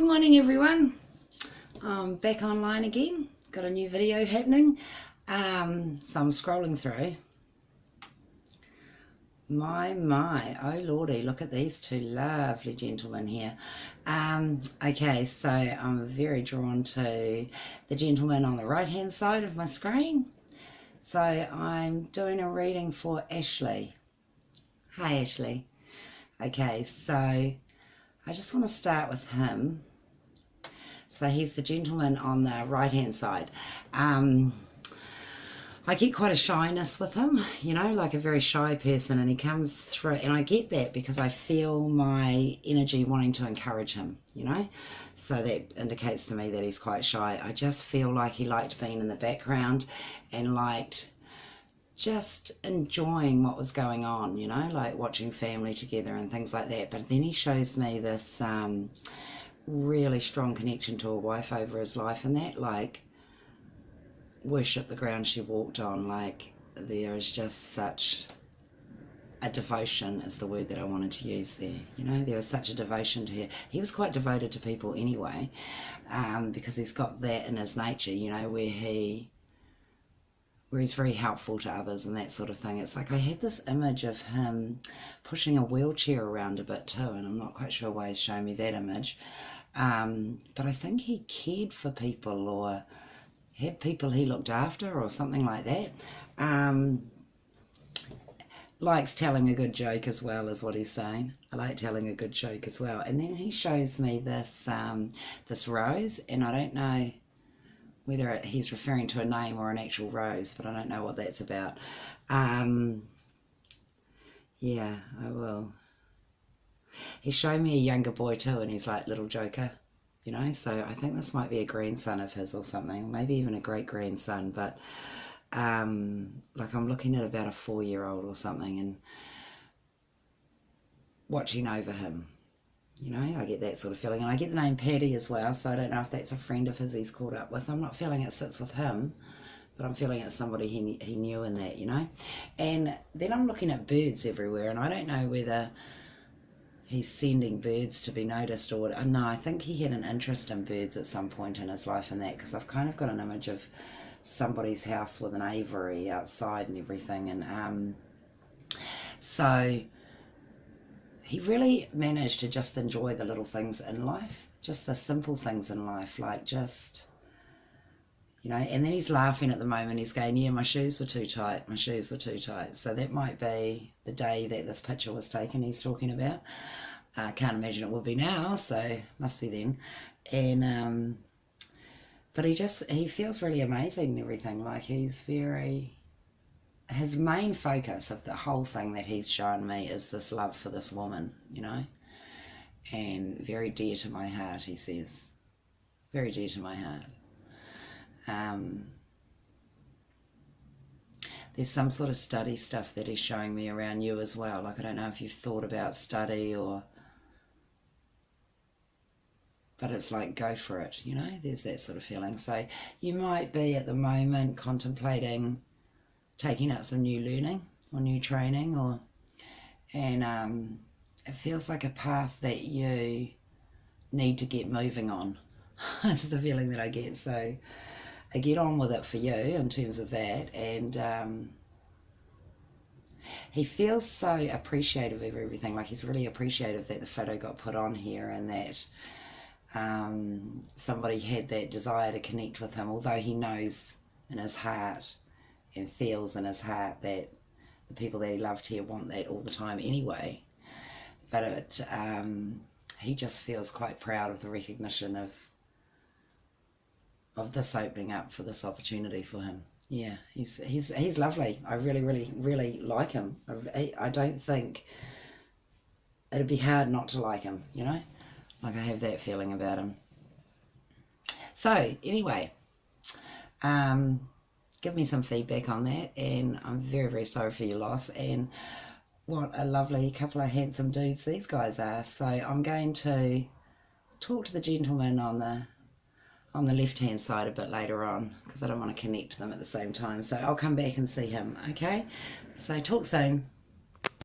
Good morning everyone. I'm back online again. Got a new video happening. So I'm scrolling through. My, oh lordy, look at these two lovely gentlemen here. Okay, so I'm very drawn to the gentleman on the right hand side of my screen. So I'm doing a reading for Ashley. Hi Ashley. Okay, so I just want to start with him. So he's the gentleman on the right hand side. I get quite a shyness with him, you know, like a very shy person, and he comes through, and I get that because I feel my energy wanting to encourage him, you know, so that indicates to me that he's quite shy. I just feel like he liked being in the background and liked just enjoying what was going on, you know, like watching family together and things like that. But then he shows me this really strong connection to a wife over his life, and that, like, worship the ground she walked on. Like, there is just such a devotion is the word that I wanted to use there, you know. There was such a devotion to her. He was quite devoted to people anyway, because he's got that in his nature, you know, where he's very helpful to others and that sort of thing. It's like I had this image of him pushing a wheelchair around a bit too, and I'm not quite sure why he's showing me that image. But I think he cared for people or had people he looked after or something like that. Likes telling a good joke as well, is what he's saying. I like telling a good joke as well. And then he shows me this this rose, and I don't know whether he's referring to a name or an actual rose, but I don't know what that's about. Yeah, I will. He's showing me a younger boy too, and he's like little Joker, you know, so I think this might be a grandson of his or something, maybe even a great-grandson, but like I'm looking at about a 4-year-old or something and watching over him. You know, I get that sort of feeling. And I get the name Paddy as well, so I don't know if that's a friend of his he's caught up with. I'm not feeling it sits with him, but I'm feeling it's somebody he knew in that, you know. And then I'm looking at birds everywhere, and I don't know whether he's sending birds to be noticed or... No, I think he had an interest in birds at some point in his life and that, because I've kind of got an image of somebody's house with an aviary outside and everything. And so... he really managed to just enjoy the little things in life, just the simple things in life, like just, you know. And then he's laughing at the moment. He's going, yeah, my shoes were too tight. My shoes were too tight. So that might be the day that this picture was taken he's talking about. I can't imagine it will be now, so must be then. And, but he feels really amazing and everything. Like, he's very... his main focus of the whole thing that he's shown me is this love for this woman, you know, and very dear to my heart, he says, very dear to my heart. There's some sort of study stuff that he's showing me around you as well. Like, I don't know if you've thought about study or, but it's like, go for it, you know, there's that sort of feeling. So you might be at the moment contemplating taking up some new learning or new training, or it feels like a path that you need to get moving on. That's the feeling that I get. So I get on with it for you in terms of that. And he feels so appreciative of everything. Like, he's really appreciative that the photo got put on here, and that somebody had that desire to connect with him, although he knows in his heart and feels in his heart that the people that he loved here want that all the time anyway. But he just feels quite proud of the recognition of this opening up for this opportunity for him. Yeah, he's lovely. I really, really, really like him. I don't think it'd be hard not to like him, you know? Like, I have that feeling about him. So, anyway, give me some feedback on that, and I'm very, very sorry for your loss, and what a lovely couple of handsome dudes these guys are. So I'm going to talk to the gentleman on the left hand side a bit later on, because I don't want to connect them at the same time. So I'll come back and see him, okay? So talk soon.